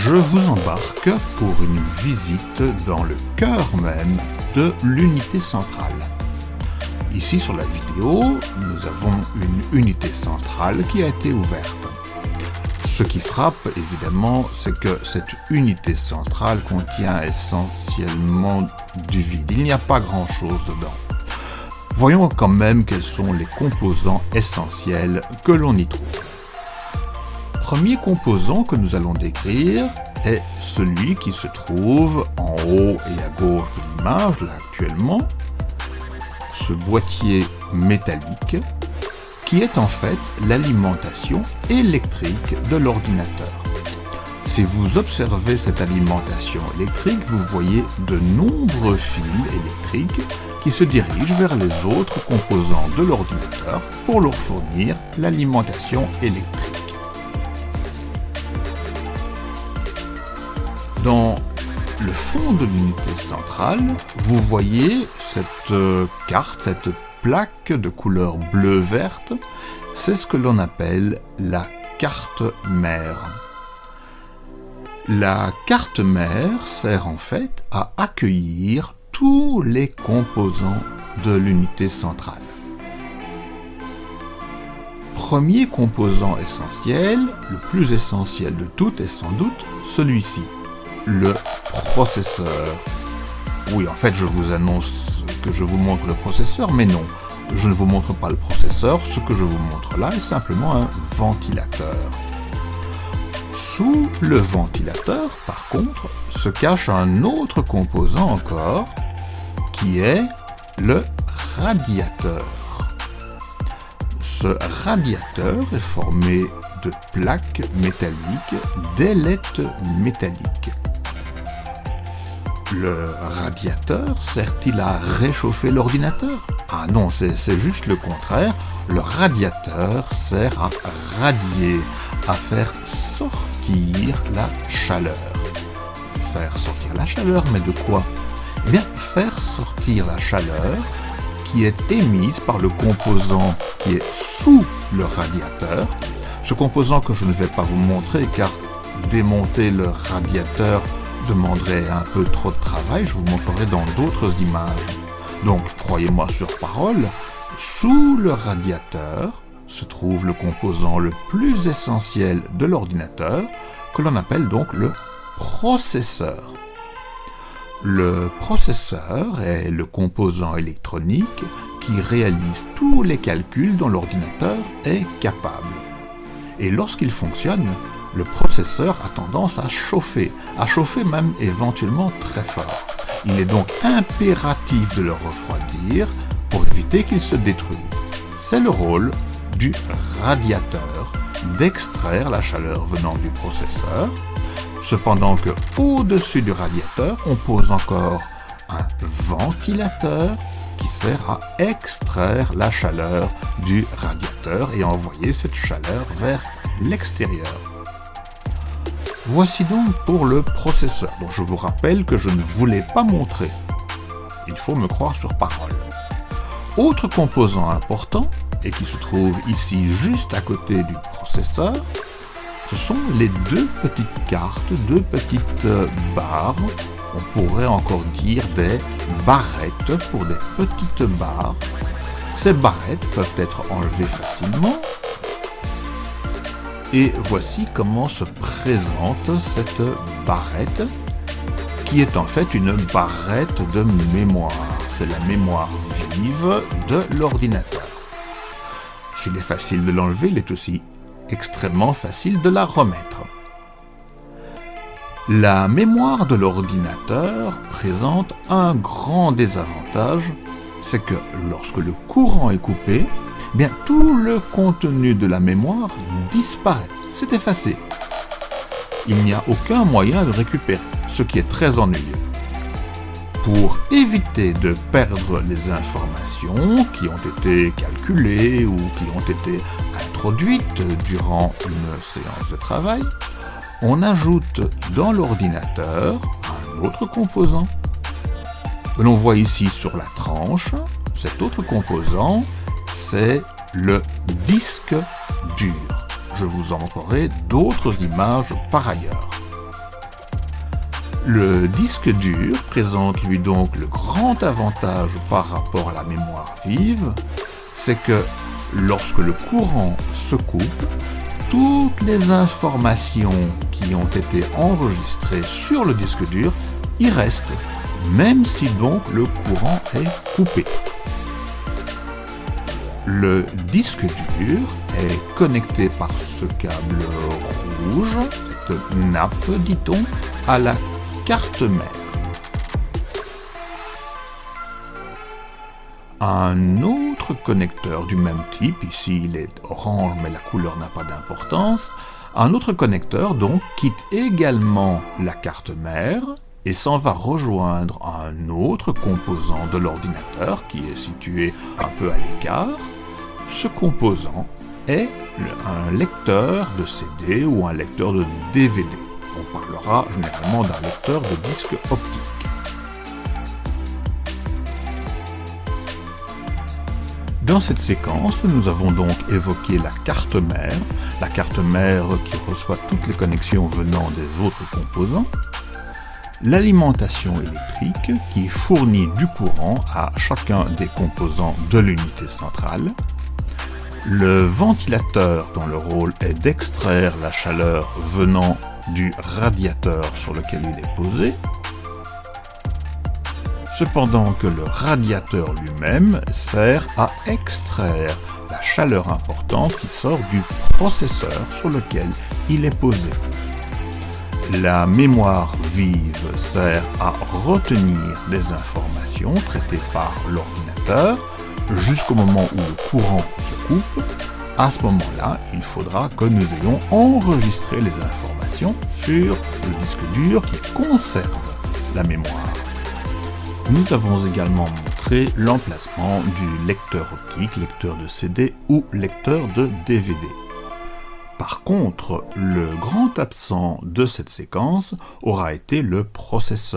je vous embarque pour une visite dans le cœur même de l'unité centrale. Ici sur la vidéo, nous avons une unité centrale qui a été ouverte. Ce qui frappe évidemment, c'est que cette unité centrale contient essentiellement du vide. Il n'y a pas grand-chose dedans. Voyons quand même quels sont les composants essentiels que l'on y trouve. Premier composant que nous allons décrire est celui qui se trouve en haut et à gauche de l'image, là actuellement, ce boîtier métallique qui est en fait l'alimentation électrique de l'ordinateur. Si vous observez cette alimentation électrique, vous voyez de nombreux fils électriques qui se dirigent vers les autres composants de l'ordinateur pour leur fournir l'alimentation électrique. Dans le fond de l'unité centrale, vous voyez cette carte, cette plaque de couleur bleu-verte. C'est ce que l'on appelle la carte mère. La carte mère sert en fait à accueillir tous les composants de l'unité centrale. Premier composant essentiel, le plus essentiel de tout est sans doute celui-ci. Le processeur. Oui, en fait, je vous annonce que je vous montre le processeur, mais non, je ne vous montre pas le processeur. Ce que je vous montre là est simplement un ventilateur. Sous le ventilateur, par contre, se cache un autre composant encore, qui est le radiateur. Ce radiateur est formé de plaques métalliques, d'ailettes métalliques. Le radiateur sert-il à réchauffer l'ordinateur? Ah non, c'est juste le contraire. Le radiateur sert à radier, à faire sortir la chaleur. Faire sortir la chaleur, mais de quoi? Eh bien, faire sortir la chaleur qui est émise par le composant qui est sous le radiateur. Ce composant que je ne vais pas vous montrer car démonter le radiateur demanderait un peu trop de travail, je vous montrerai dans d'autres images. Donc, croyez-moi sur parole, sous le radiateur se trouve le composant le plus essentiel de l'ordinateur, que l'on appelle donc le processeur. Le processeur est le composant électronique qui réalise tous les calculs dont l'ordinateur est capable. Et lorsqu'il fonctionne, le processeur a tendance à chauffer même éventuellement très fort. Il est donc impératif de le refroidir pour éviter qu'il se détruise. C'est le rôle du radiateur d'extraire la chaleur venant du processeur. Cependant que au-dessus du radiateur, on pose encore un ventilateur qui sert à extraire la chaleur du radiateur et à envoyer cette chaleur vers l'extérieur. Voici donc pour le processeur, dont je vous rappelle que je ne voulais pas montrer. Il faut me croire sur parole. Autre composant important, et qui se trouve ici juste à côté du processeur, ce sont les deux petites cartes, deux petites barres, on pourrait encore dire des barrettes pour des petites barres. Ces barrettes peuvent être enlevées facilement. Et voici comment se présente cette barrette, qui est en fait une barrette de mémoire. C'est la mémoire vive de l'ordinateur. S'il est facile de l'enlever, il est aussi extrêmement facile de la remettre. La mémoire de l'ordinateur présente un grand désavantage, c'est que lorsque le courant est coupé, eh bien, tout le contenu de la mémoire disparaît, c'est effacé. Il n'y a aucun moyen de le récupérer, ce qui est très ennuyeux. Pour éviter de perdre les informations qui ont été calculées ou qui ont été introduites durant une séance de travail, on ajoute dans l'ordinateur un autre composant que l'on voit ici sur la tranche. Cet autre composant, c'est le disque dur. Je vous en montrerai d'autres images par ailleurs. Le disque dur présente lui donc le grand avantage par rapport à la mémoire vive, c'est que lorsque le courant se coupe, toutes les informations qui ont été enregistrées sur le disque dur y restent, même si donc le courant est coupé. Le disque dur est connecté par ce câble rouge, cette nappe, dit-on, à la carte mère. Un autre connecteur du même type, ici il est orange mais la couleur n'a pas d'importance, un autre connecteur donc quitte également la carte mère et s'en va rejoindre un autre composant de l'ordinateur qui est situé un peu à l'écart. Ce composant est un lecteur de CD ou un lecteur de DVD. On parlera généralement d'un lecteur de disque optique. Dans cette séquence, nous avons donc évoqué la carte mère qui reçoit toutes les connexions venant des autres composants, l'alimentation électrique qui fournit du courant à chacun des composants de l'unité centrale, le ventilateur dont le rôle est d'extraire la chaleur venant du radiateur sur lequel il est posé, cependant que le radiateur lui-même sert à extraire la chaleur importante qui sort du processeur sur lequel il est posé. La mémoire vive sert à retenir des informations traitées par l'ordinateur jusqu'au moment où le courant se coupe. À ce moment-là, il faudra que nous ayons enregistré les informations sur le disque dur qui conserve la mémoire. Nous avons également montré l'emplacement du lecteur optique, lecteur de CD ou lecteur de DVD. Par contre, le grand absent de cette séquence aura été le processeur.